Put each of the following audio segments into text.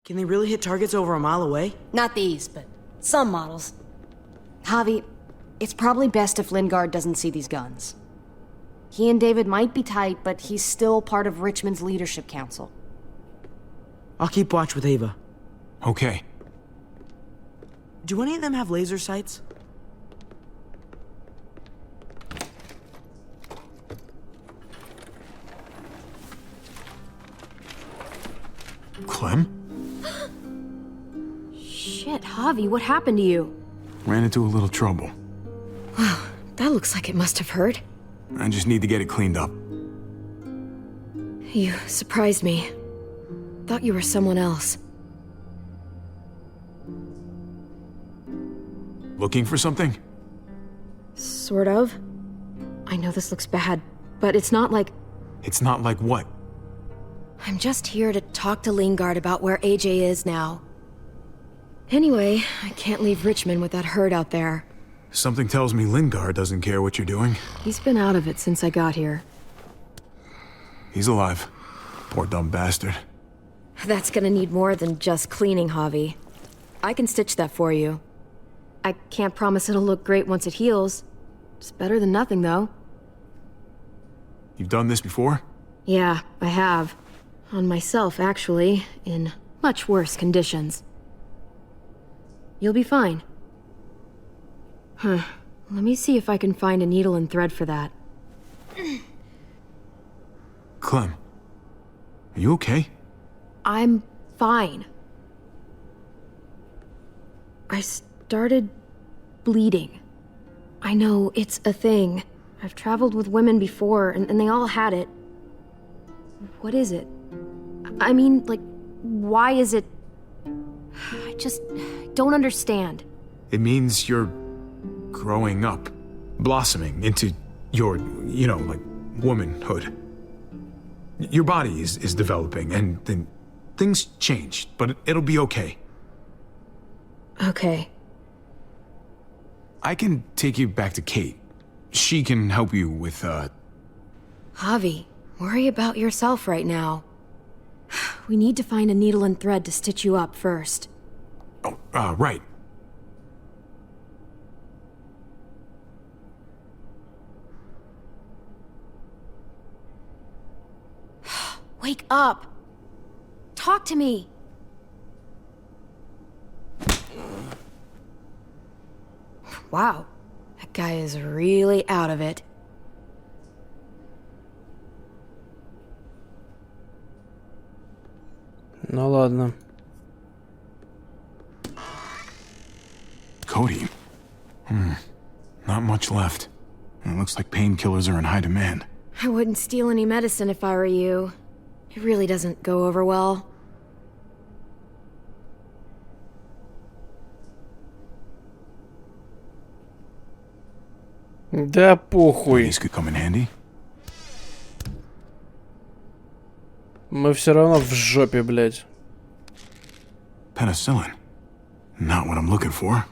Can they really hit targets over a mile away? Not these, but some models. Javi, it's probably best if Lingard doesn't see these guns. He and David might be tight, but he's still part of Richmond's leadership council. I'll keep watch with Ava. Okay. Do any of them have laser sights? Clem? Shit, Javi, what happened to you? Ran into a little trouble. Wow, that looks like it must have hurt. I just need to get it cleaned up. You surprised me. Thought you were someone else. Looking for something? Sort of. I know this looks bad, but it's not like... It's not like what? I'm just here to talk to Lingard about where AJ is now. Anyway, I can't leave Richmond with that herd out there. Something tells me Lingard doesn't care what you're doing. He's been out of it since I got here. He's alive. Poor dumb bastard. That's gonna need more than just cleaning, Javi. I can stitch that for you. I can't promise it'll look great once it heals. It's better than nothing, though. You've done this before? Yeah, I have. On myself, actually, in much worse conditions. You'll be fine. Let me see if I can find a needle and thread for that. Clem, are you okay? I'm fine. I started bleeding. I know, it's a thing. I've traveled with women before, and they all had it. What is it? I mean, like, why is it... I just don't understand. It means you're growing up, blossoming into your, like, womanhood. Your body is developing, and then things change, but it'll be okay. Okay. I can take you back to Kate. She can help you with, Javi, worry about yourself right now. We need to find a needle and thread to stitch you up first. Oh, right. Wake up! Talk to me! Wow, that guy is really out of it. Ну ладно. Cody. Not much left. It looks like painkillers are in high demand. I wouldn't steal any medicine if I were you. It really doesn't go over well. Да похуй. These could come in handy. Мы все равно в жопе, блядь. Penicillin. Not what I'm looking for.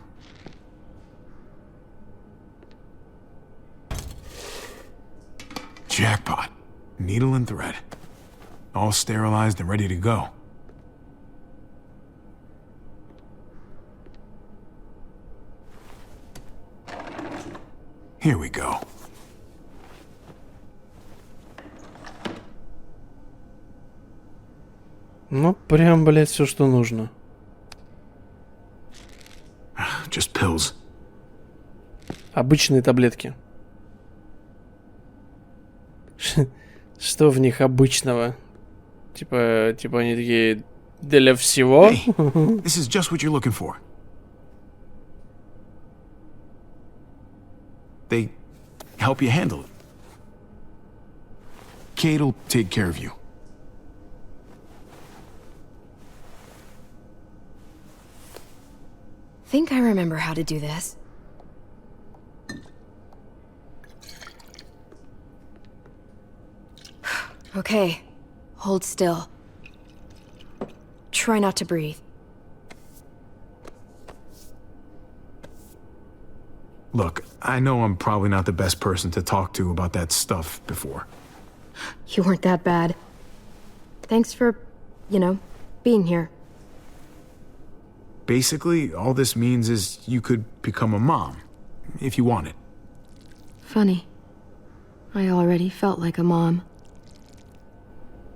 Jackpot. Needle and thread. All sterilized and ready to go. Here we go. Ну, прям, блядь, все, что нужно. Just pills. Обычные таблетки. Что в них обычного? Типа они такие для всего? Hey, this is just what you're looking for. They help you handle it. Kate'll take care of you. Think I remember how to do this. Okay, hold still. Try not to breathe. Look, I know I'm probably not the best person to talk to about that stuff before. You weren't that bad. Thanks for, being here. basically, all this means is you could become a mom, if you wanted. Funny. I already felt like a mom.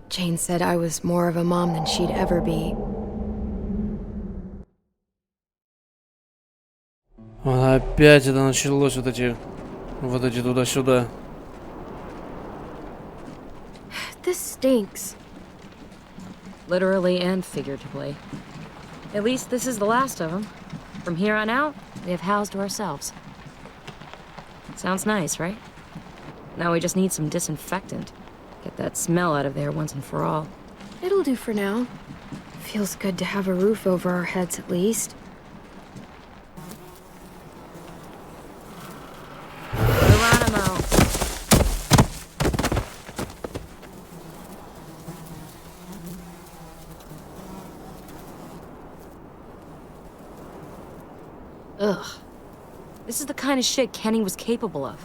Jane said I was more of a mom than she'd ever be. Опять это началось, вот эти туда-сюда. This stinks. Literally and figuratively. At least this is the last of them. From here on out, we have housed to ourselves. Sounds nice, right? Now we just need some disinfectant. Get that smell out of there once and for all. It'll do for now. Feels good to have a roof over our heads at least. Geronimo. Ugh. This is the kind of shit Kenny was capable of.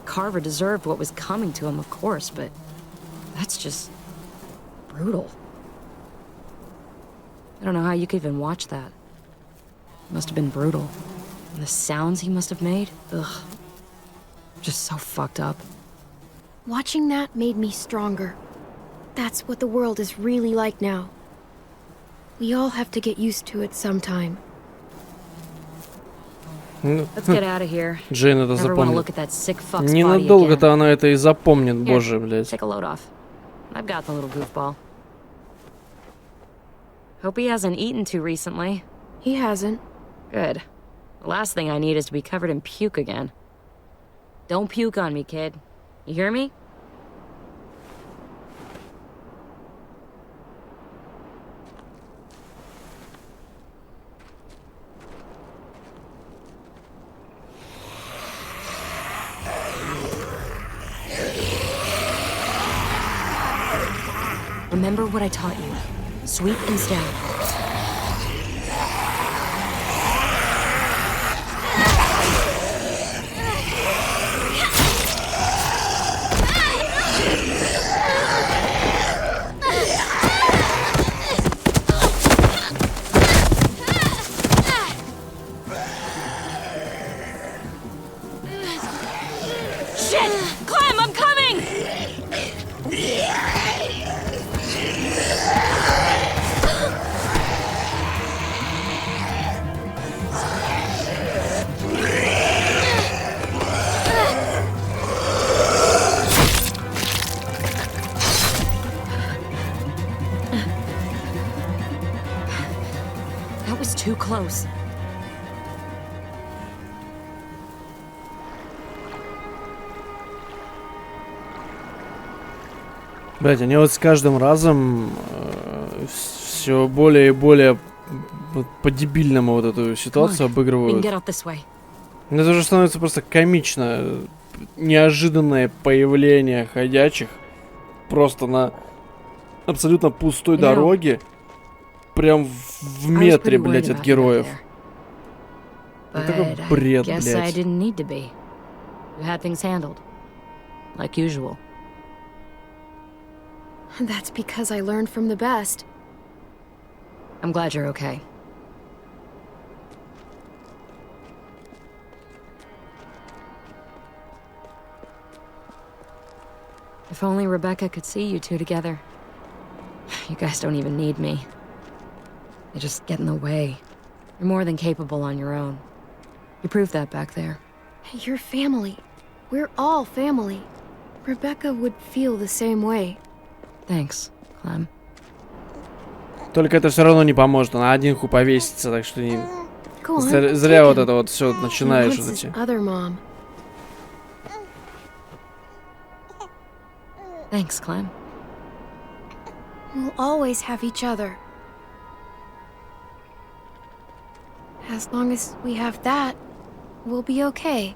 Carver deserved what was coming to him, of course, but that's just brutal. I don't know how you could even watch that. It must have been brutal. And the sounds he must have made, ugh. Just so fucked up. Watching that made me stronger. That's what the world is really like now. We all have to get used to it sometime. Let's get out of here. Джейн это Never want to запомнит. look at that sick fuck's body Ненадолго-то again. она это и запомнит, Here, боже, блядь. take a load off. I've got the little goofball. Hope he hasn't eaten too recently. He hasn't. Good. The last thing I need is to be covered in puke again. Don't puke on me, kid. You hear me? Remember what I taught you. Sweep and stab. Shit! Clem, I'm coming! That was too close. Блять, они вот с каждым разом все более и более вот по-дебильному вот эту ситуацию We can обыгрывают. get out this way. Это уже становится просто комично. Неожиданное появление ходячих просто на абсолютно пустой You know, дороге. Прям в I was метре, pretty worried блять, от about you back героев. there. Это такой But бред, I guess I блять. didn't need to be. You had things handled. Like usual. That's because I learned from the best. I'm glad you're okay. If only Rebecca could see you two together. You guys don't even need me. They just get in the way. You're more than capable on your own. You proved that back there. You're family. We're all family. Rebecca would feel the same way. Thanks, Clem. Только это все равно не поможет. Она один хуй повесится, так что не... Go on, Зря take вот him. это вот все He начинаешь wants вот his эти. other mom. Thanks, Clem. We'll always have each other. As long as we have that, we'll be okay.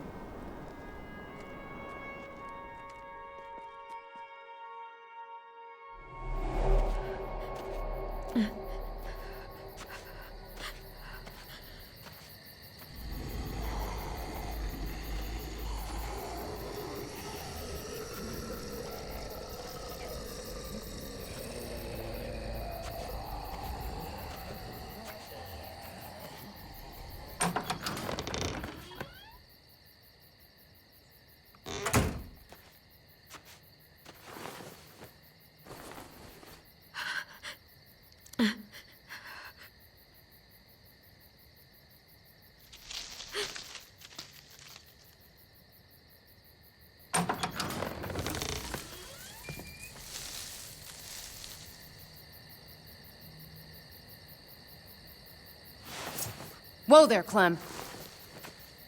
Whoa there, Clem.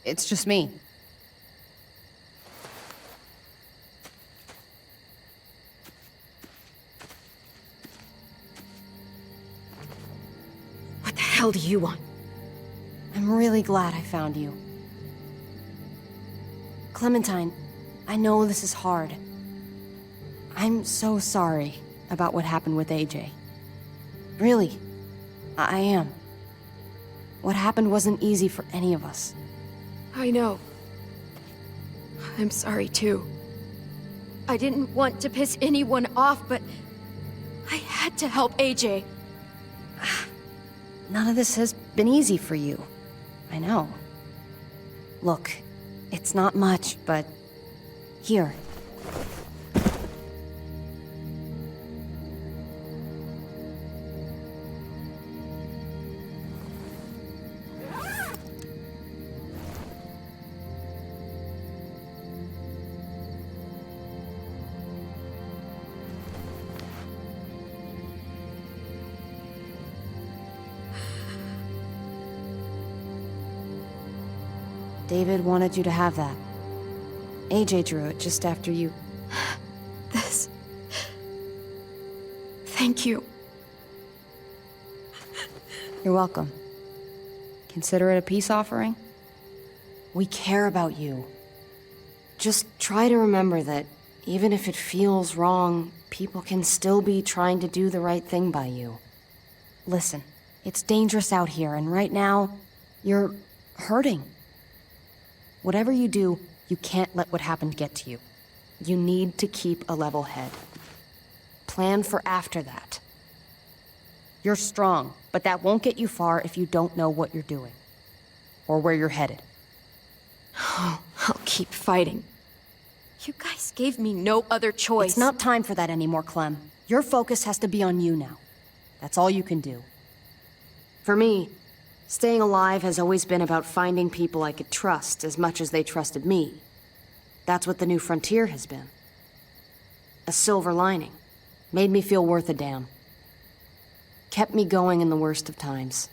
It's just me. What the hell do you want? I'm really glad I found you. Clementine, I know this is hard. I'm so sorry about what happened with AJ. Really, I am. What happened wasn't easy for any of us. I know. I'm sorry too. I didn't want to piss anyone off, but I had to help AJ. None of this has been easy for you. I know. Look, it's not much, but here. David wanted you to have that. AJ drew it just after you... This... Thank you. You're welcome. Consider it a peace offering. We care about you. Just try to remember that even if it feels wrong, people can still be trying to do the right thing by you. Listen, it's dangerous out here, and right now, you're hurting. Whatever you do, you can't let what happened get to you. You need to keep a level head. Plan for after that. You're strong, but that won't get you far if you don't know what you're doing. Or where you're headed. Oh, I'll keep fighting. You guys gave me no other choice. It's not time for that anymore, Clem. Your focus has to be on you now. That's all you can do. For me, staying alive has always been about finding people I could trust as much as they trusted me. That's what the new frontier has been. A silver lining. Made me feel worth a damn. Kept me going in the worst of times.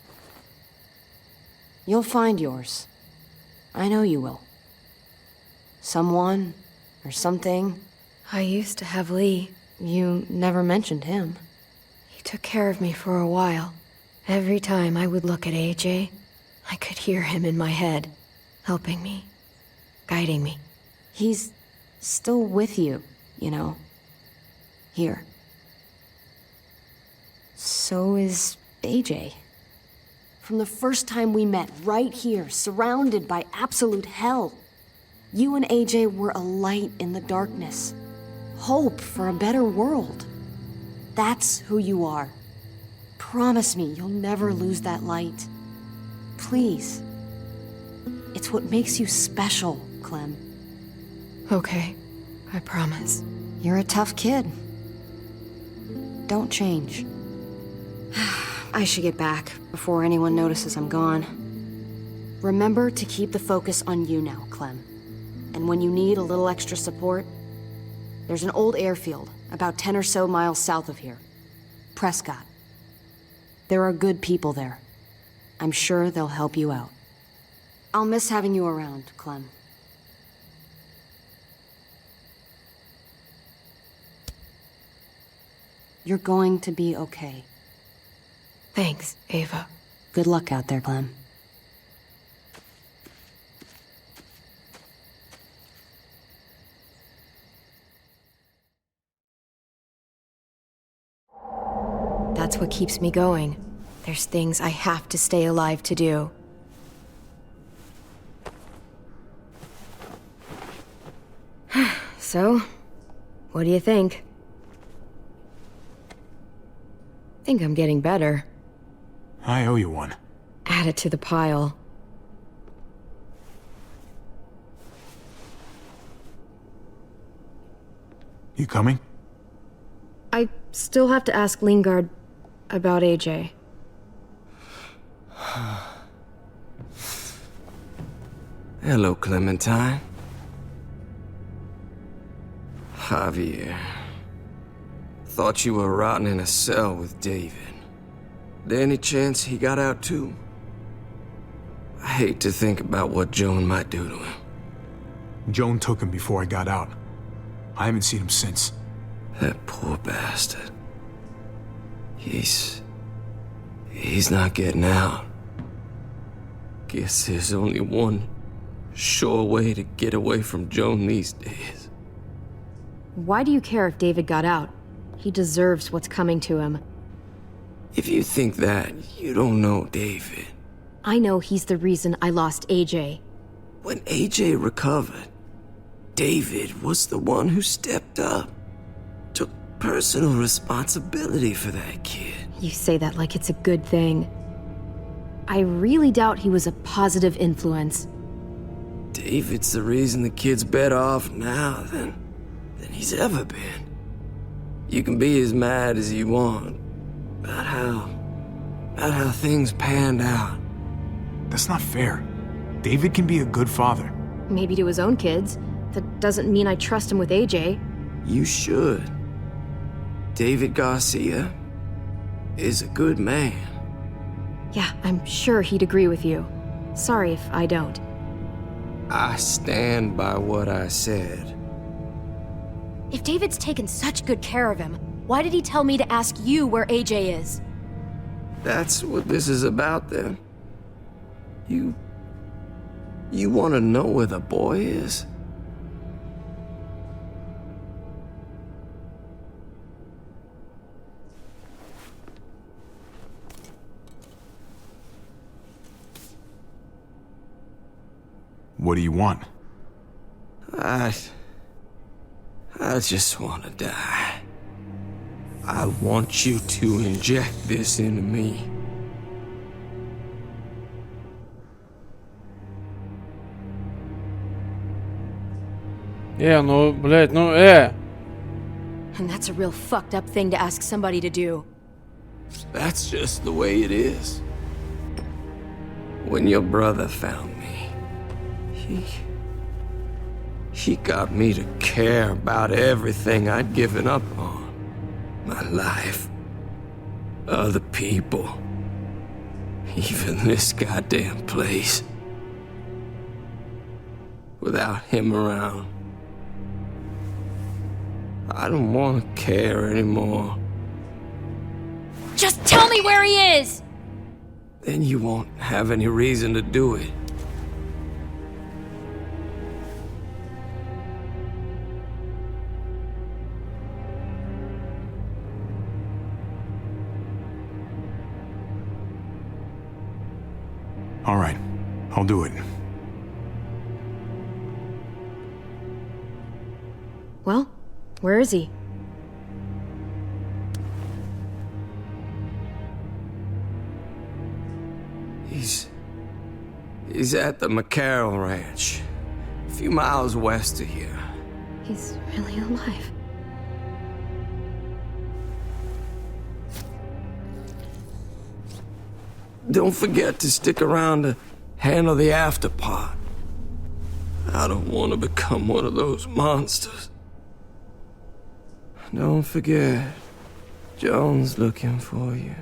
You'll find yours. I know you will. Someone, or something. I used to have Lee. You never mentioned him. He took care of me for a while. Every time I would look at AJ, I could hear him in my head, helping me, guiding me. He's still with you, you know. Here. So is AJ. From the first time we met, right here, surrounded by absolute hell, you and AJ were a light in the darkness. Hope for a better world. That's who you are. Promise me you'll never lose that light. Please. It's what makes you special, Clem. Okay, I promise. You're a tough kid. Don't change. I should get back before anyone notices I'm gone. Remember to keep the focus on you now, Clem. And when you need a little extra support, there's an old airfield about 10 or so miles south of here. Prescott. There are good people there. I'm sure they'll help you out. I'll miss having you around, Clem. You're going to be okay. Thanks, Ava. Good luck out there, Clem. That's what keeps me going. There's things I have to stay alive to do. So, what do you think? Think I'm getting better. I owe you one. Add it to the pile. You coming? I still have to ask Lingard about AJ. Hello, Clementine. Javier. Thought you were rotting in a cell with David. There any chance he got out too? I hate to think about what Joan might do to him. Joan took him before I got out. I haven't seen him since. That poor bastard. He's not getting out. Guess there's only one sure way to get away from Joan these days. Why do you care if David got out? He deserves what's coming to him. If you think that, you don't know David. I know he's the reason I lost AJ. When AJ recovered, David was the one who stepped up. Took personal responsibility for that kid. You say that like it's a good thing. I really doubt he was a positive influence. David's the reason the kid's better off now than he's ever been. You can be as mad as you want about how things panned out. That's not fair. David can be a good father. Maybe to his own kids. That doesn't mean I trust him with AJ. You should. David Garcia is a good man. Yeah, I'm sure he'd agree with you. Sorry if I don't. I stand by what I said. If David's taken such good care of him, why did he tell me to ask you where AJ is? That's what this is about, then. You want to know where the boy is? What do you want? I just want to die. I want you to inject this into me. Ну, блядь, ну, And that's a real fucked up thing to ask somebody to do. That's just the way it is. When your brother found me, he got me to care about everything I'd given up on. My life, other people, even this goddamn place. Without him around, I don't want to care anymore. Just tell me where he is! Then you won't have any reason to do it. All right, I'll do it. Well, where is he? He's at the McCarroll Ranch, a few miles west of here. He's really alive. Don't forget to stick around to handle the after part. I don't want to become one of those monsters. Don't forget, Joan's looking for you.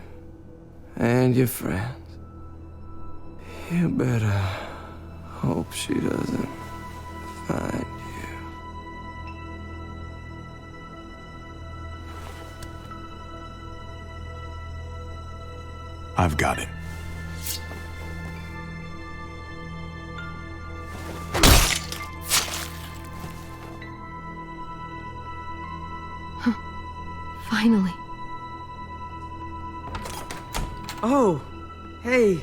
And your friends. You better hope she doesn't find you. I've got it. Finally. Oh, hey.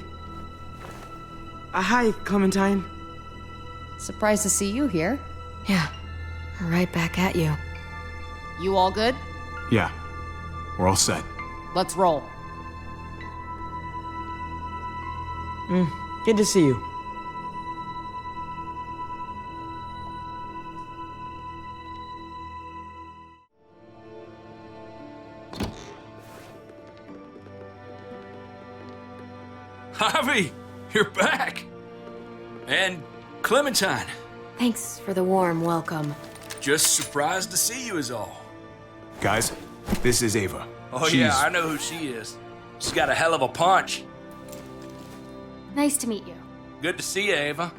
Hi, Clementine. Surprised to see you here. Yeah, right back at you. You all good? Yeah, we're all set. Let's roll. Good to see you. Javi, you're back. And Clementine. Thanks for the warm welcome. Just surprised to see you is all. Guys, this is Ava. Oh yeah, I know who she is. She's got a hell of a punch. Nice to meet you. Good to see you, Ava.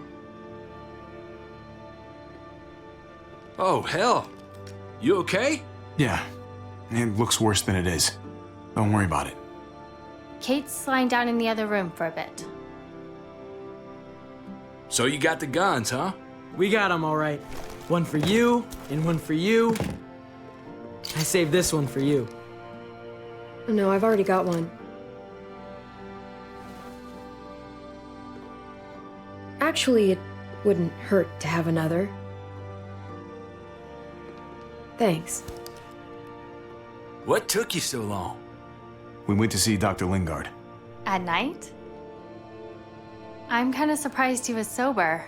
Oh, hell. You okay? Yeah, it looks worse than it is. Don't worry about it. Kate's lying down in the other room for a bit. So you got the guns, huh? We got them all right. One for you, and one for you. I saved this one for you. No, I've already got one. Actually, it wouldn't hurt to have another. Thanks. What took you so long? We went to see Dr. Lingard. At night? I'm kind of surprised he was sober.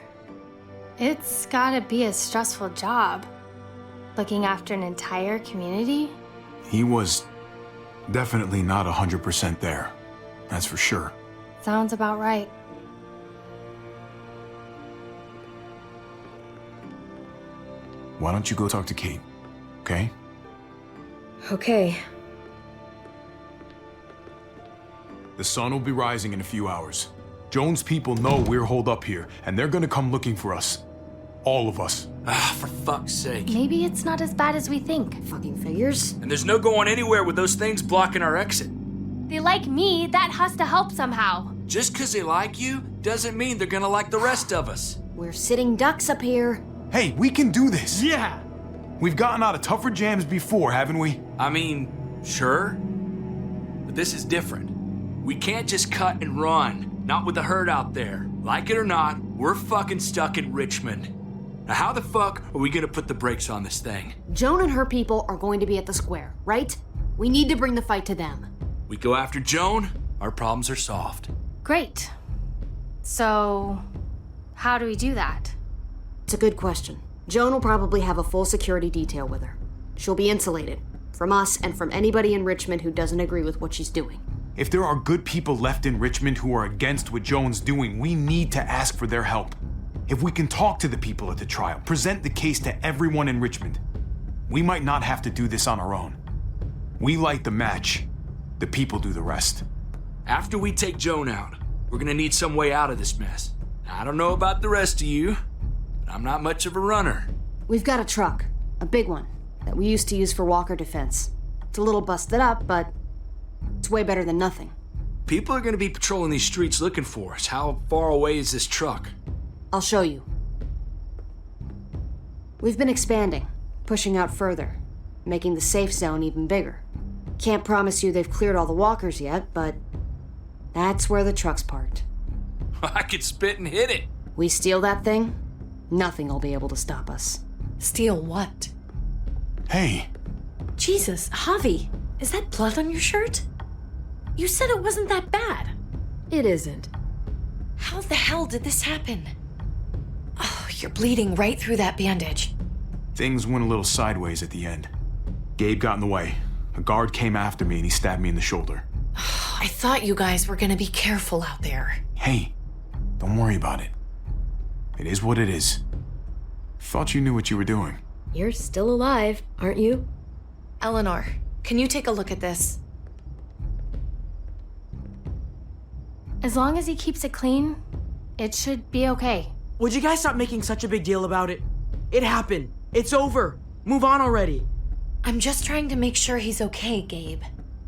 It's gotta be a stressful job. Looking after an entire community? He was definitely not 100% there. That's for sure. Sounds about right. Why don't you go talk to Kate, okay? Okay. The sun will be rising in a few hours. Joan's people know we're holed up here, and they're gonna come looking for us. All of us. Ah, for fuck's sake. Maybe it's not as bad as we think. Fucking figures. And there's no going anywhere with those things blocking our exit. They like me, that has to help somehow. Just 'cause they like you doesn't mean they're gonna like the rest of us. We're sitting ducks up here. Hey, we can do this! Yeah! We've gotten out of tougher jams before, haven't we? I mean, sure. But this is different. We can't just cut and run. Not with the herd out there. Like it or not, we're fucking stuck in Richmond. Now how the fuck are we gonna put the brakes on this thing? Joan and her people are going to be at the square, right? We need to bring the fight to them. We go after Joan, our problems are solved. Great. So, how do we do that? It's a good question. Joan will probably have a full security detail with her. She'll be insulated. From us and from anybody in Richmond who doesn't agree with what she's doing. If there are good people left in Richmond who are against what Joan's doing, we need to ask for their help. If we can talk to the people at the trial, present the case to everyone in Richmond, we might not have to do this on our own. We light the match, the people do the rest. After we take Joan out, we're gonna need some way out of this mess. Now, I don't know about the rest of you, but I'm not much of a runner. We've got a truck, a big one, that we used to use for walker defense. It's a little busted up, but it's way better than nothing. People are gonna be patrolling these streets looking for us. How far away is this truck? I'll show you. We've been expanding, pushing out further, making the safe zone even bigger. Can't promise you they've cleared all the walkers yet, but that's where the truck's parked. I could spit and hit it. We steal that thing, nothing will be able to stop us. Steal what? Hey, Jesus, Javi, is that blood on your shirt? You said it wasn't that bad. It isn't. How the hell did this happen? Oh, you're bleeding right through that bandage. things went a little sideways at the end. Gabe got in the way. A guard came after me and he stabbed me in the shoulder. I thought you guys were gonna be careful out there. Hey, don't worry about it. It is what it is. Thought you knew what you were doing. You're still alive, aren't you? Eleanor, can you take a look at this? As long as he keeps it clean, it should be okay. Would you guys stop making such a big deal about it? It happened. It's over. Move on already. I'm just trying to make sure he's okay, Gabe.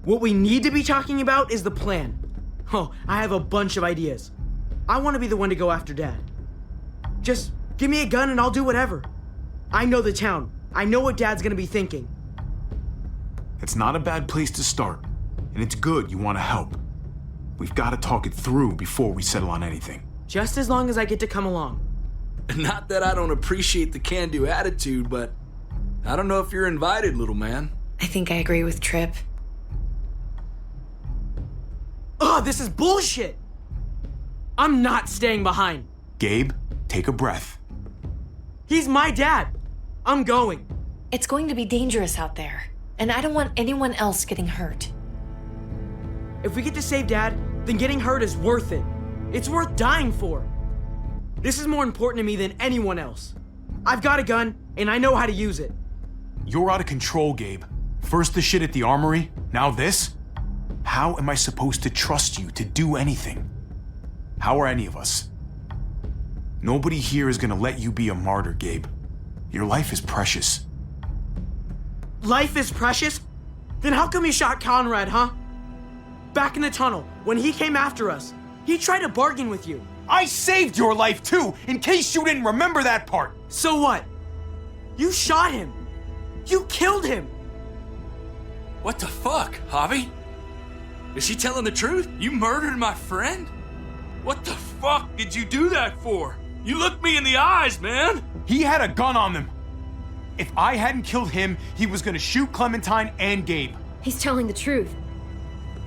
What we need to be talking about is the plan. Oh, I have a bunch of ideas. I want to be the one to go after Dad. Just give me a gun and I'll do whatever. I know the town. I know what Dad's gonna be thinking. It's not a bad place to start, and it's good you want to help. We've got to talk it through before we settle on anything. Just as long as I get to come along. Not that I don't appreciate the can-do attitude, but I don't know if you're invited, little man. I think I agree with Tripp. Ugh, this is bullshit! I'm not staying behind. Gabe, take a breath. He's my dad. I'm going. It's going to be dangerous out there, and I don't want anyone else getting hurt. If we get to save Dad, then getting hurt is worth it. It's worth dying for. This is more important to me than anyone else. I've got a gun, and I know how to use it. You're out of control, Gabe. First the shit at the armory, now this? How am I supposed to trust you to do anything? How are any of us? Nobody here is gonna let you be a martyr, Gabe. Your life is precious. Life is precious? Then how come you shot Conrad, huh? Back in the tunnel, when he came after us, he tried to bargain with you. I saved your life too, in case you didn't remember that part. So what? You shot him. You killed him. What the fuck, Javi? Is she telling the truth? You murdered my friend? What the fuck did you do that for? You looked me in the eyes, man. He had a gun on them. If I hadn't killed him, he was gonna shoot Clementine and Gabe. He's telling the truth.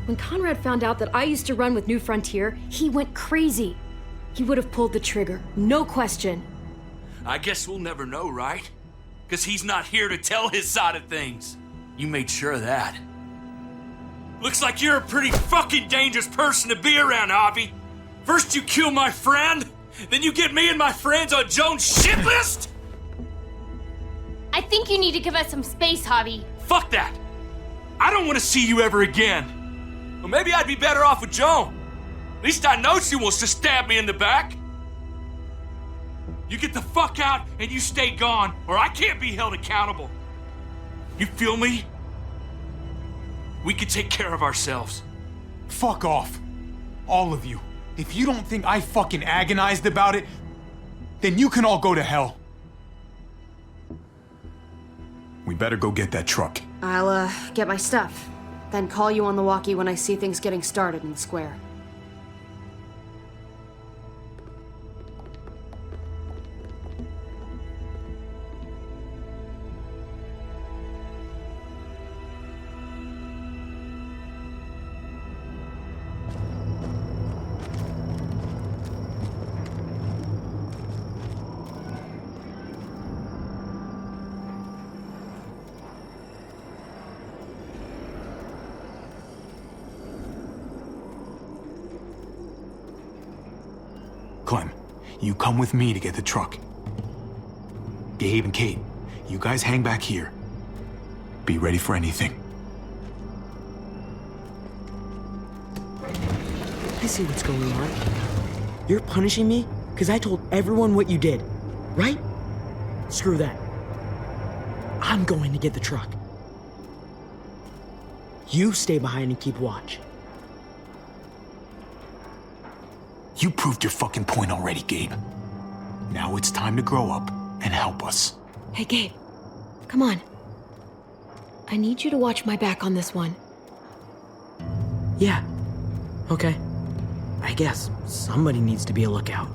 When Conrad found out that I used to run with New Frontier, he went crazy. He would have pulled the trigger, no question. I guess we'll never know, right? Because he's not here to tell his side of things. You made sure of that. Looks like you're a pretty fucking dangerous person to be around, Javi. First you kill my friend, then you get me and my friends on Joan's shit list? I think you need to give us some space, Javi. Fuck that! I don't want to see you ever again. Well, maybe I'd be better off with Joan. At least I know she wants to stab me in the back. You get the fuck out and you stay gone, or I can't be held accountable. You feel me? We can take care of ourselves. Fuck off. All of you. If you don't think I fucking agonized about it, then you can all go to hell. We better go get that truck. I'll, get my stuff. Then call you on the walkie when I see things getting started in the square. Clem, you come with me to get the truck. Gabe and Kate, you guys hang back here. Be ready for anything. I see what's going on. You're punishing me because I told everyone what you did, right? Screw that. I'm going to get the truck. You stay behind and keep watch. You proved your fucking point already, Gabe. Now it's time to grow up and help us. Hey, Gabe. Come on. I need you to watch my back on this one. Yeah. Okay. I guess somebody needs to be a lookout.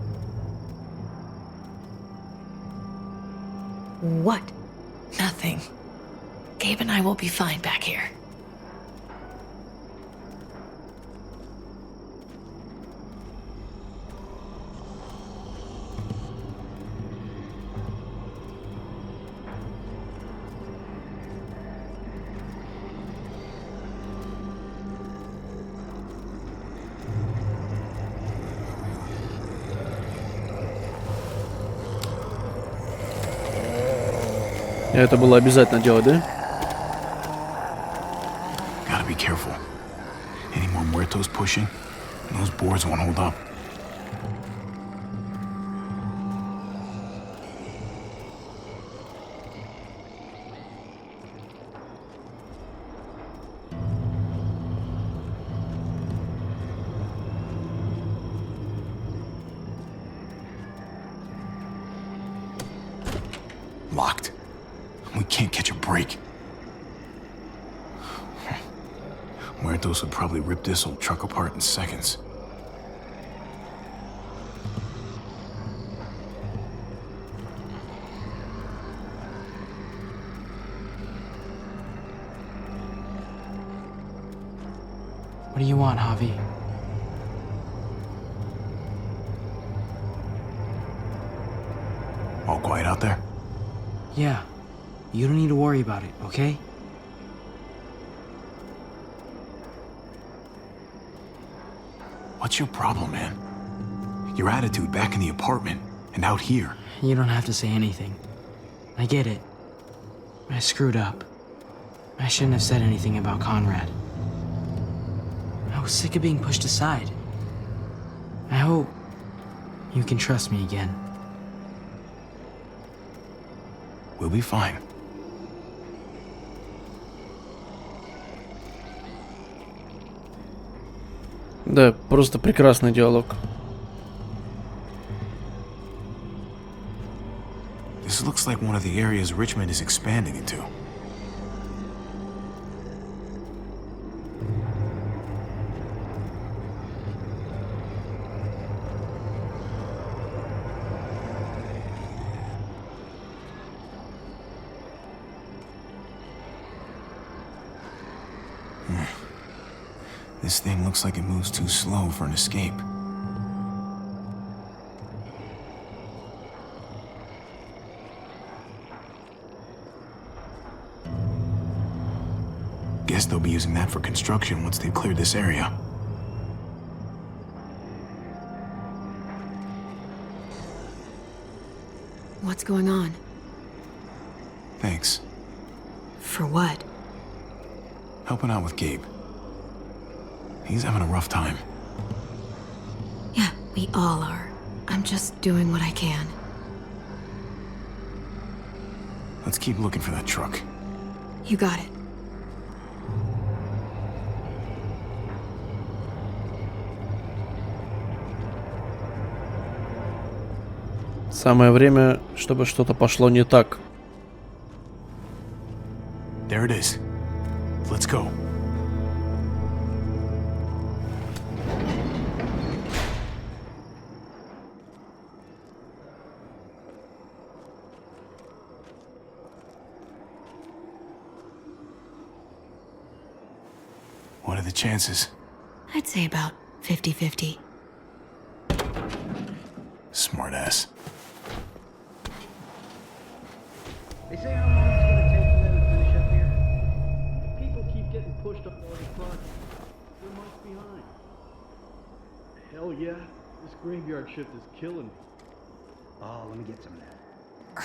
What? Nothing. Gabe and I will be fine back here. Это было обязательно делать, да? Gotta be careful. Any more muertos pushing? Those boards won't hold up. Locked. We can't catch a break. Muertos would probably rip this old truck apart in seconds. What do you want, Javi? All quiet out there? Yeah. You don't need to worry about it, okay? What's your problem, man? Your attitude back in the apartment and out here. You don't have to say anything. I get it. I screwed up. I shouldn't have said anything about Conrad. I was sick of being pushed aside. I hope you can trust me again. We'll be fine. Да, просто прекрасный диалог. This looks like one of the areas Richmond is expanding into. This thing looks like it moves too slow for an escape. Guess they'll be using that for construction once they've cleared this area. What's going on? Thanks. For what? Helping out with Gabe. He's having a rough time. Yeah, we all are. I'm just doing what I can. Let's keep looking for that truck. You got it. Самое время, чтобы что-то пошло не так. There it is. Let's go. What are the chances? I'd say about 50-50. Smartass. They say how long it's gonna take for them to finish up here. People keep getting pushed up all the front. They're months behind. Hell yeah, this graveyard shift is killing me. Oh, let me get some of that.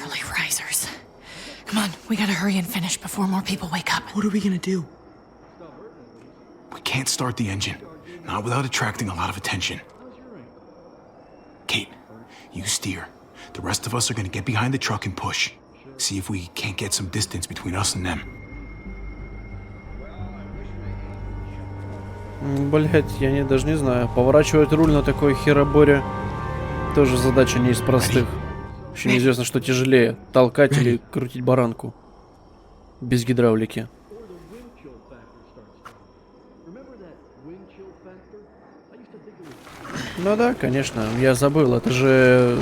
Early risers. Come on, we gotta hurry and finish before more people wake up. What are we gonna do? We can't start the engine. Not without attracting a lot of attention. Kate, you steer. The rest of us are gonna get behind the truck and push. See if we can't get some distance between us and them. Блять, я даже не знаю. Поворачивать руль на такой хероборе тоже задача не из простых. Еще неизвестно, что тяжелее. Толкать или крутить баранку. Без гидравлики. Ну да, конечно, я забыл. Это же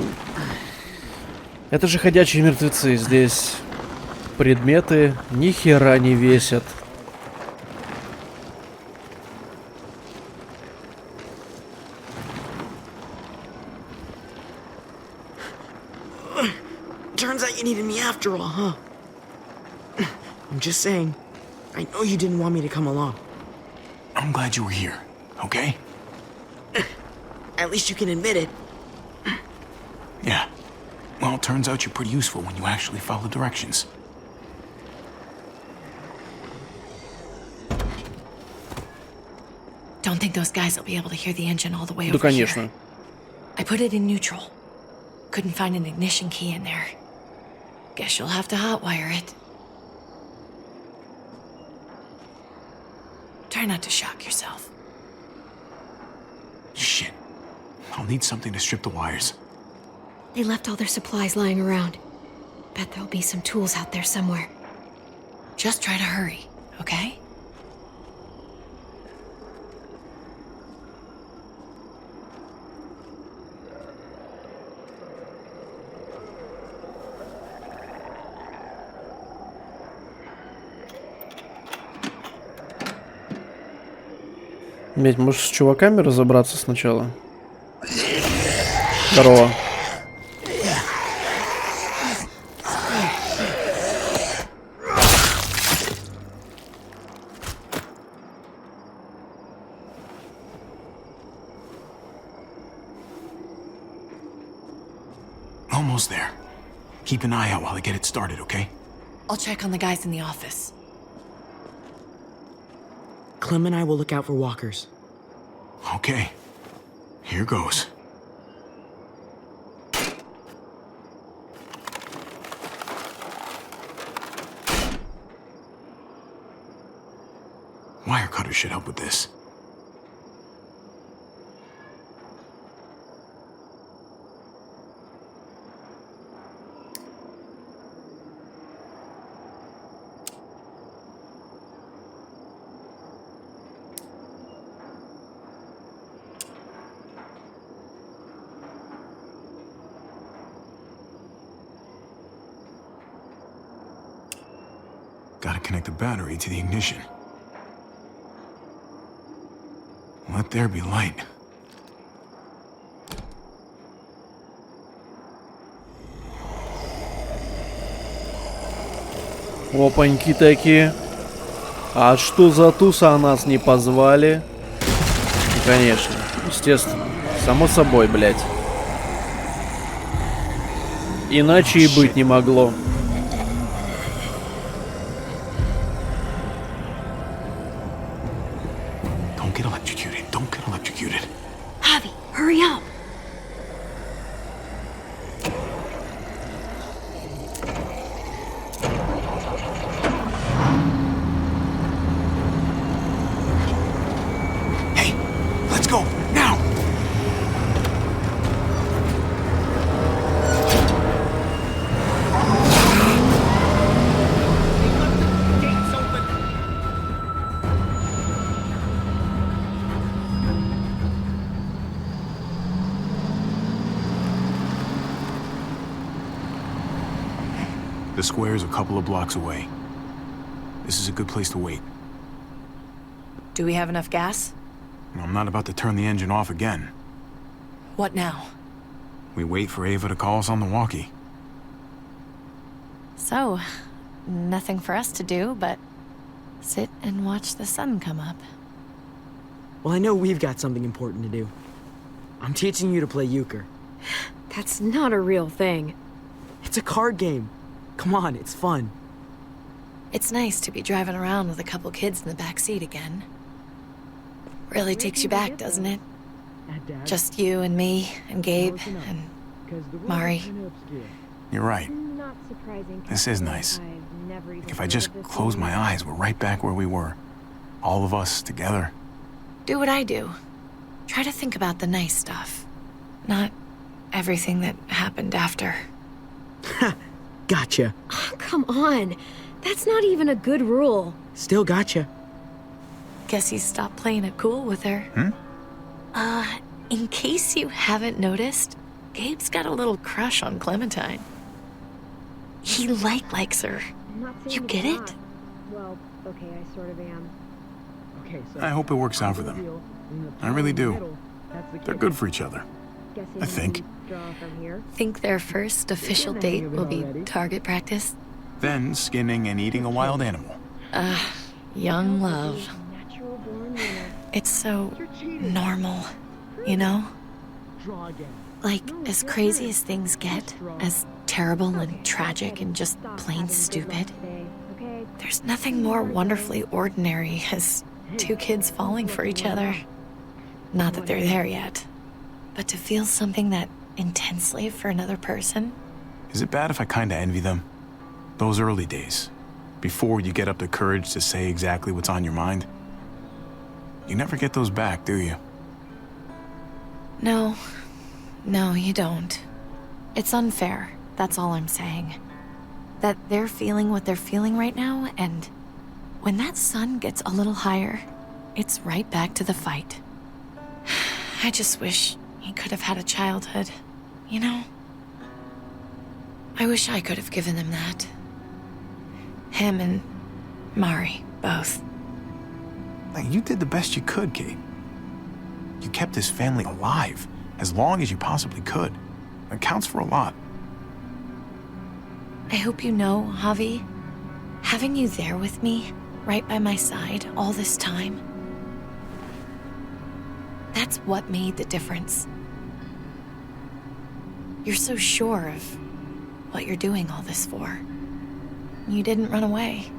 ходячие мертвецы. Здесь предметы ни хера не весят. Turns out you needed me after all, huh? I'm just saying, I know you didn't want me to come along. I'm glad you were here, okay? At least you can admit it. Yeah. Well, it turns out you're pretty useful when you actually follow directions. Don't think those guys will be able to hear the engine all the way Да, over here. конечно. I put it in neutral. Couldn't find an ignition key in there. Guess you'll have to hotwire it. Try not to shock yourself. Shit. I'll need something to strip the wires. They left all their supplies lying around. Bet there'll be some tools out there somewhere. Just try to hurry, okay? Медь, можешь с чуваками разобраться сначала? Здорово. Almost there. Keep an eye out while I get it started, okay? I'll check on the guys in the office. Clem and I will look out for walkers. Okay. Here goes. should help with this. Gotta connect the battery to the ignition. Let there be light. Опаньки такие. А что за туса нас не позвали? Конечно, естественно. Само собой, блядь. Иначе и быть не могло. Don't get electrocuted. Don't get electrocuted. Javi, hurry up. Hey, let's go now. The square's a couple of blocks away. This is a good place to wait. Do we have enough gas? I'm not about to turn the engine off again. What now? We wait for Ava to call us on the walkie. So, nothing for us to do but sit and watch the sun come up. Well, I know we've got something important to do. I'm teaching you to play euchre. That's not a real thing. It's a card game. Come on, it's fun. It's nice to be driving around with a couple kids in the back seat again. Really takes you back, doesn't it? Just you and me and Gabe and Mari. You're right. This is nice. If I just close my eyes, we're right back where we were. All of us together. Do what I do. Try to think about the nice stuff. Not everything that happened after. Gotcha. Oh, come on. That's not even a good rule. Still gotcha. Guess he stopped playing it cool with her. In case you haven't noticed, Gabe's got a little crush on Clementine. He likes her. You get it? Well, okay, I sort of am. Okay, so I hope it works out for them. I really do. They're good for each other. I think. Think their first official date will be target practice? Then skinning and eating a wild animal. Young love. It's so normal, you know? Like, as crazy as things get, as terrible and tragic and just plain stupid, there's nothing more wonderfully ordinary as two kids falling for each other. Not that they're there yet, but to feel something that intensely for another person. Is it bad if I kinda envy them? Those early days, before you get up the courage to say exactly what's on your mind. You never get those back, do you? No, you don't. It's unfair, that's all I'm saying. That they're feeling what they're feeling right now, and when that sun gets a little higher, it's right back to the fight. I just wish he could have had a childhood, you know? I wish I could have given them that. Him and Mari, both. Like, you did the best you could, Kate. You kept this family alive as long as you possibly could. It counts for a lot. I hope you know, Javi, having you there with me, right by my side all this time, that's what made the difference. You're so sure of what you're doing all this for. You didn't run away.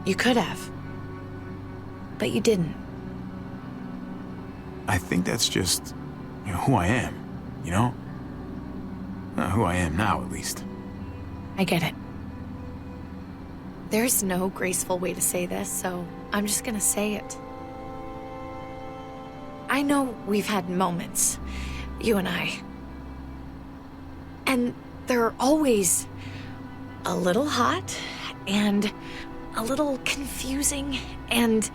You could have, but you didn't. I think that's just, who I am, you know? Who I am now, at least. I get it. There's no graceful way to say this, so I'm just gonna say it. I know we've had moments, you and I. And they're always a little hot and a little confusing, and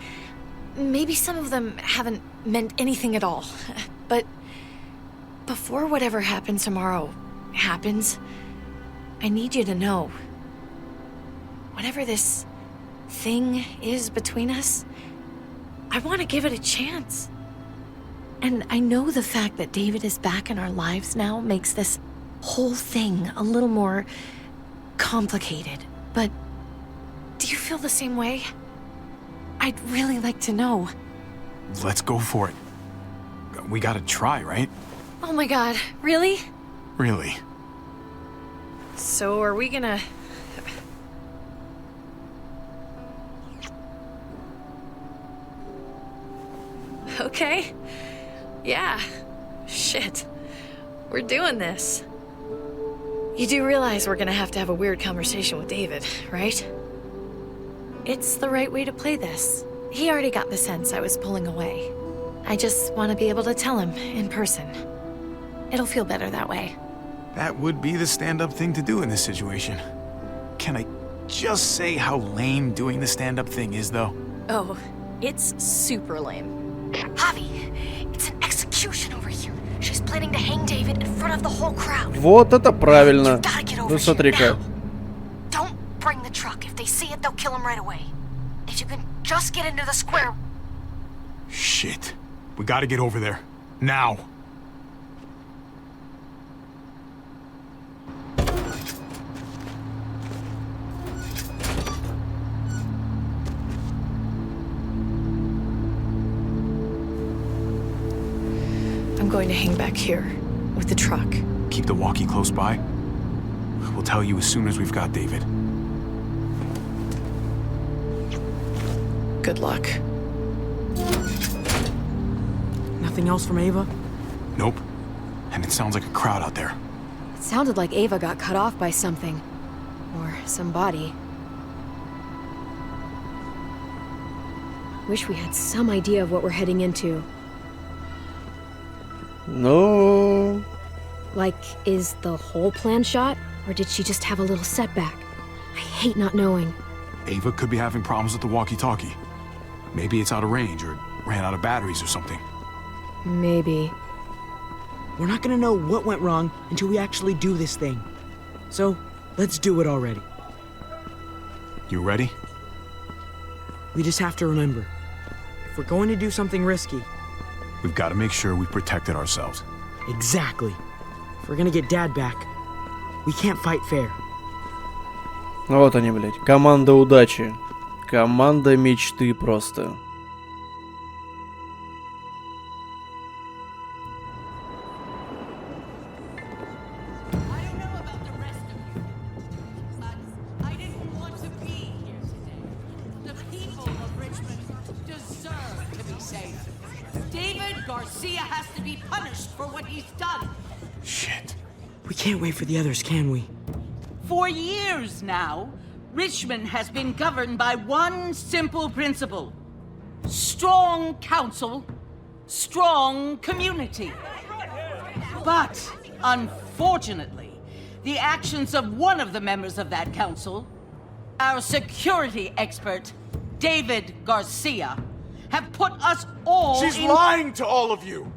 maybe some of them haven't meant anything at all. But before whatever happens tomorrow happens, I need you to know, whatever this thing is between us, I want to give it a chance. And I know the fact that David is back in our lives now makes this whole thing a little more complicated. But do you feel the same way? I'd really like to know. Let's go for it. We gotta try, right? Oh my god, really? Really. So are we gonna... Okay. Yeah. Shit. We're doing this. You do realize we're gonna have to have a weird conversation with David, right? It's the right way to play this. He already got the sense I was pulling away. I just want to be able to tell him in person. It'll feel better that way. That would be the stand-up thing to do in this situation. Can I just say how lame doing the stand-up thing is, though? Oh, it's super lame. Javi, it's an execution over here. She's planning to hang David in front of the whole crowd. Вот это правильно. Ну Now, смотри-ка. don't bring the truck. If they see it, they'll kill him right away. If you can just get into the square. Shit. We gotta get over there. Now. I'm going to hang back here with the truck. Keep the walkie close by. We'll tell you as soon as we've got David. Good luck. Nothing else from Ava? Nope. And it sounds like a crowd out there. It sounded like Ava got cut off by something. Or somebody. Wish we had some idea of what we're heading into. Ну... Like, is the whole plan shot? Or did she just have a little setback? I hate not knowing. Ava could be having problems with the walkie-talkie. Maybe it's out of range or ran out of batteries or something. Maybe. We're not gonna know what went wrong until we actually do this thing. So, let's do it already. You ready? We just have to remember, if we're going to do something risky... We've got to make sure we protected ourselves. Exactly. If we're gonna get Dad back, we can't fight fair. Вот они, блядь. Команда удачи. Команда мечты просто. Shit. We can't wait for the others, can we? For years now, Richmond has been governed by one simple principle. Strong council, strong community. But, unfortunately, the actions of one of the members of that council, our security expert, David Garcia, have put us all She's lying to all of you!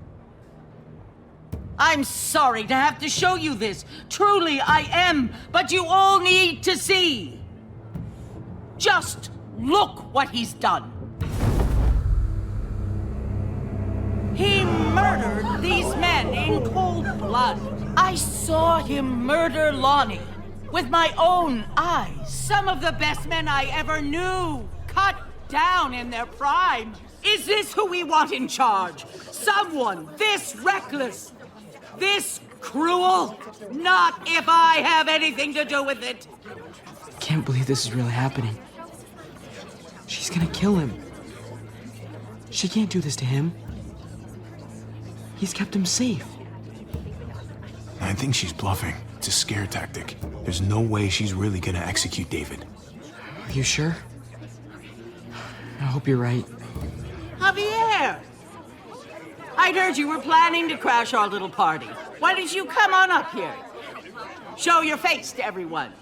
I'm sorry to have to show you this. Truly, I am. But you all need to see. Just look what he's done. He murdered these men in cold blood. I saw him murder Lonnie with my own eyes. Some of the best men I ever knew, cut down in their prime. Is this who we want in charge? Someone this reckless? This cruel? Not if I have anything to do with it. Can't believe this is really happening. She's gonna kill him. She can't do this to him. He's kept him safe. I think she's bluffing. It's a scare tactic. There's no way she's really gonna execute David. Are you sure? I hope you're right. Javier! I'd heard you were planning to crash our little party. Why don't you come on up here? Show your face to everyone.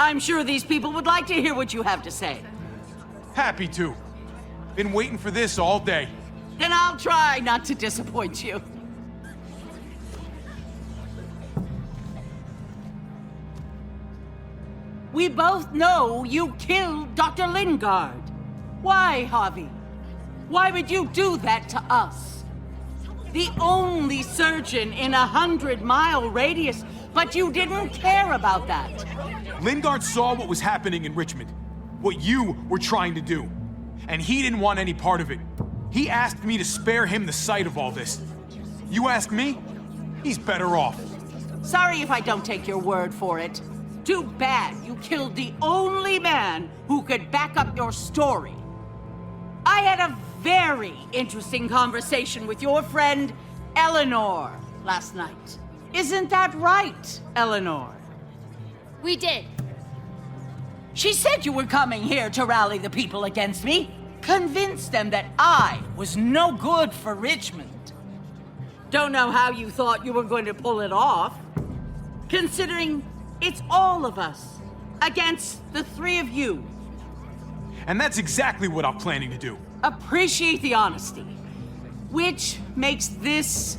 I'm sure these people would like to hear what you have to say. Happy to. Been waiting for this all day. Then I'll try not to disappoint you. We both know you killed Dr. Lingard. Why, Javi? Why would you do that to us? The only surgeon in a 100-mile radius, but you didn't care about that. Lingard saw what was happening in Richmond, what you were trying to do, and he didn't want any part of it. He asked me to spare him the sight of all this. You ask me, he's better off. Sorry if I don't take your word for it. Too bad you killed the only man who could back up your story. I had a very interesting conversation with your friend, Eleanor, last night. Isn't that right, Eleanor? We did. She said you were coming here to rally the people against me, convince them that I was no good for Richmond. Don't know how you thought you were going to pull it off, considering it's all of us against the three of you. And that's exactly what I'm planning to do. Appreciate the honesty, which makes this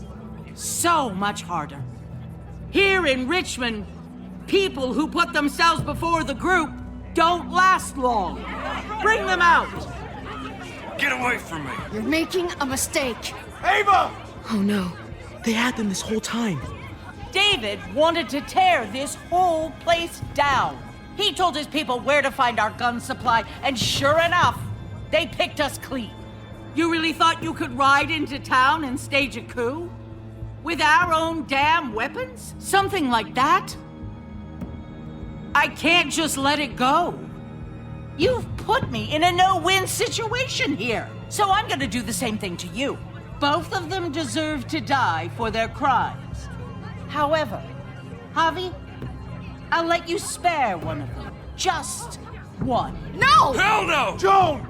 so much harder. Here in Richmond, people who put themselves before the group don't last long. Bring them out. Get away from me. You're making a mistake. Ava! Oh no, they had them this whole time. David wanted to tear this whole place down. He told his people where to find our gun supply, and sure enough, they picked us clean. You really thought you could ride into town and stage a coup? With our own damn weapons? Something like that? I can't just let it go. You've put me in a no-win situation here, so I'm gonna do the same thing to you. Both of them deserve to die for their crimes. However, Javi, I'll let you spare one of them. Just one. No! Hell no! Joan!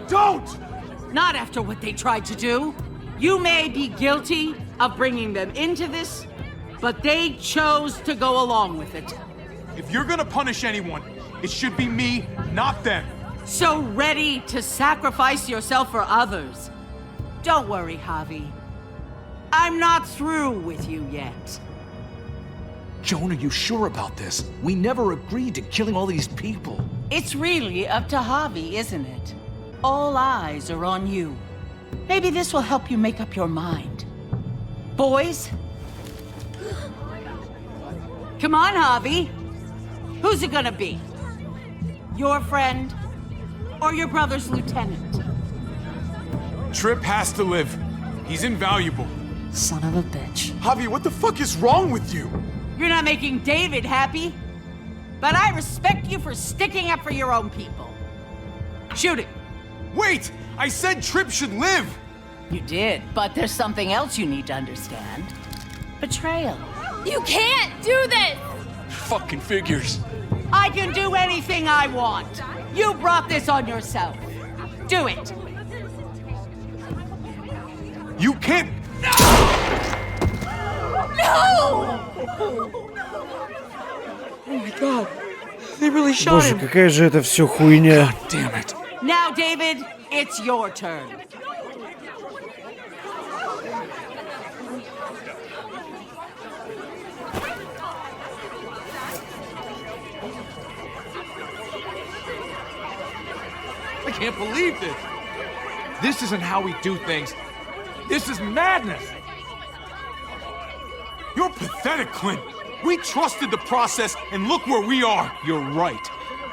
Don't! Not after what they tried to do. You may be guilty of bringing them into this, but they chose to go along with it. If you're gonna punish anyone, it should be me, not them. So ready to sacrifice yourself for others. Don't worry, Javi. I'm not through with you yet. Joan, are you sure about this? We never agreed to killing all these people. It's really up to Javi, isn't it? All eyes are on you. Maybe this will help you make up your mind. Boys? Come on, Javi. Who's it gonna be? Your friend or your brother's lieutenant? Tripp has to live. He's invaluable. Son of a bitch. Javi, what the fuck is wrong with you? You're not making David happy, but I respect you for sticking up for your own people. Shoot it. Wait! I said Tripp should live! You did, but there's something else you need to understand. Betrayal. You can't do this! Fucking figures. I can do anything I want. You brought this on yourself. Do it. You can't... No! Oh my god, they really shot Боже, him. какая же это все хуйня. Damn it. Now, David, it's your turn. I can't believe this! This isn't how we do things. This is madness! You're pathetic, Clint. We trusted the process, and look where we are. You're right.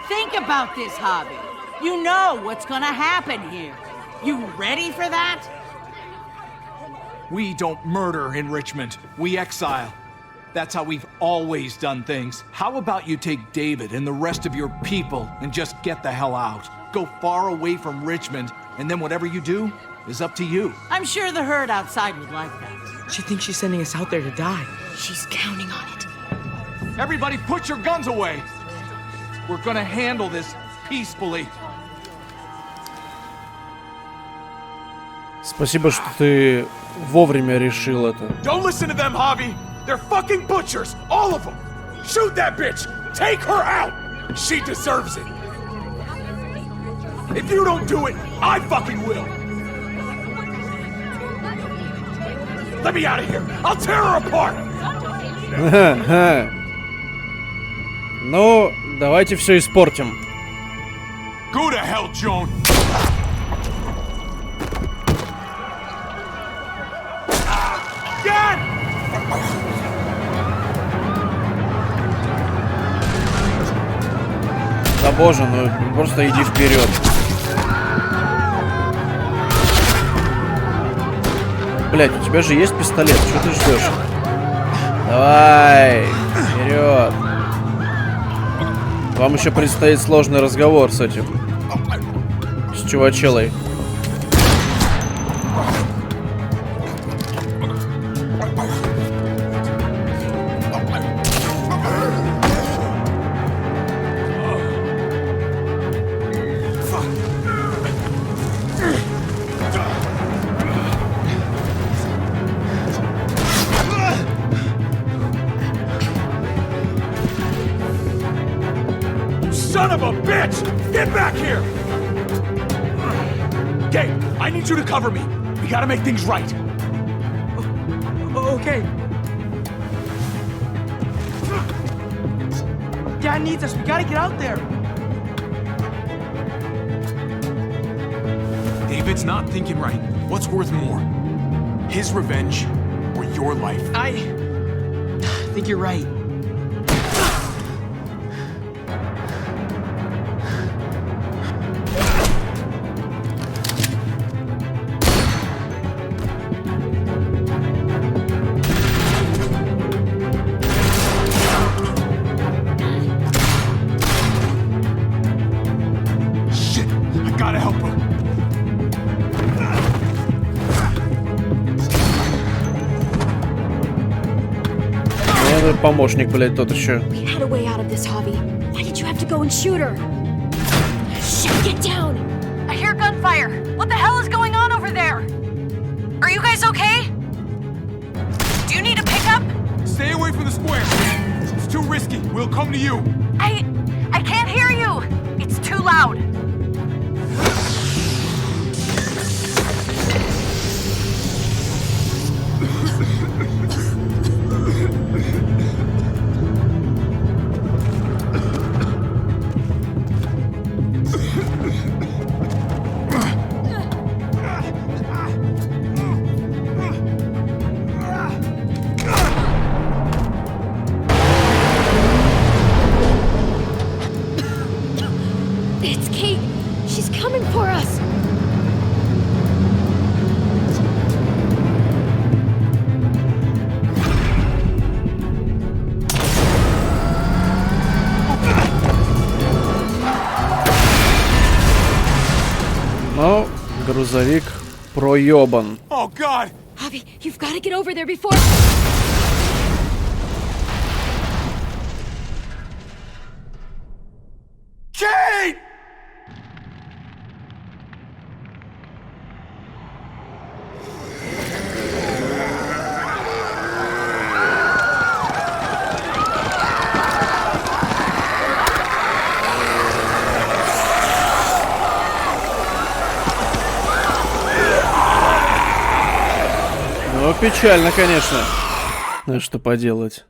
Think about this, Javi. You know what's gonna happen here. You ready for that? We don't murder in Richmond. We exile. That's how we've always done things. How about you take David and the rest of your people and just get the hell out? Go far away from Richmond, and then whatever you do is up to you. I'm sure the herd outside would like that. She thinks she's sending us out there to die. She's counting on it. Everybody put your guns away. We're gonna handle this peacefully. Спасибо, что ты вовремя решил это. Don't listen to them, Javi. They're fucking butchers, all of them. Shoot that bitch. Take her out. She deserves it. If you don't do it, I fucking will. Let me out of here. I'll tear her apart. Ну, давайте все испортим. Go to hell, Joan. Dad! Да боже, ну просто иди вперед. Блять, у тебя же есть пистолет, что ты ждешь? Давай, вперед. Вам еще предстоит сложный разговор с этим. С чувачелой. Son of a bitch! Get back here! Gabe, I need you to cover me. We gotta make things right. Okay. Dad needs us. We gotta get out there. David's not thinking right. What's worth more? His revenge or your life? I think you're right. Shit, I gotta help her. Ну, помощник, блядь, тот еще. We had a way out of this, Javi. Why did you have to go and shoot her? Shit, get down! I hear gunfire. What the hell is going on over there? Are you guys okay? Do you need a pickup? Stay away from the square. It's too risky. We'll come to you. I can't hear you. It's too loud. It's Kate. She's coming for us. Ну, грузовик проебан. Oh, God! Javi, you've got to get over there before... Kate! Ну, печально, конечно. Ну, что поделать.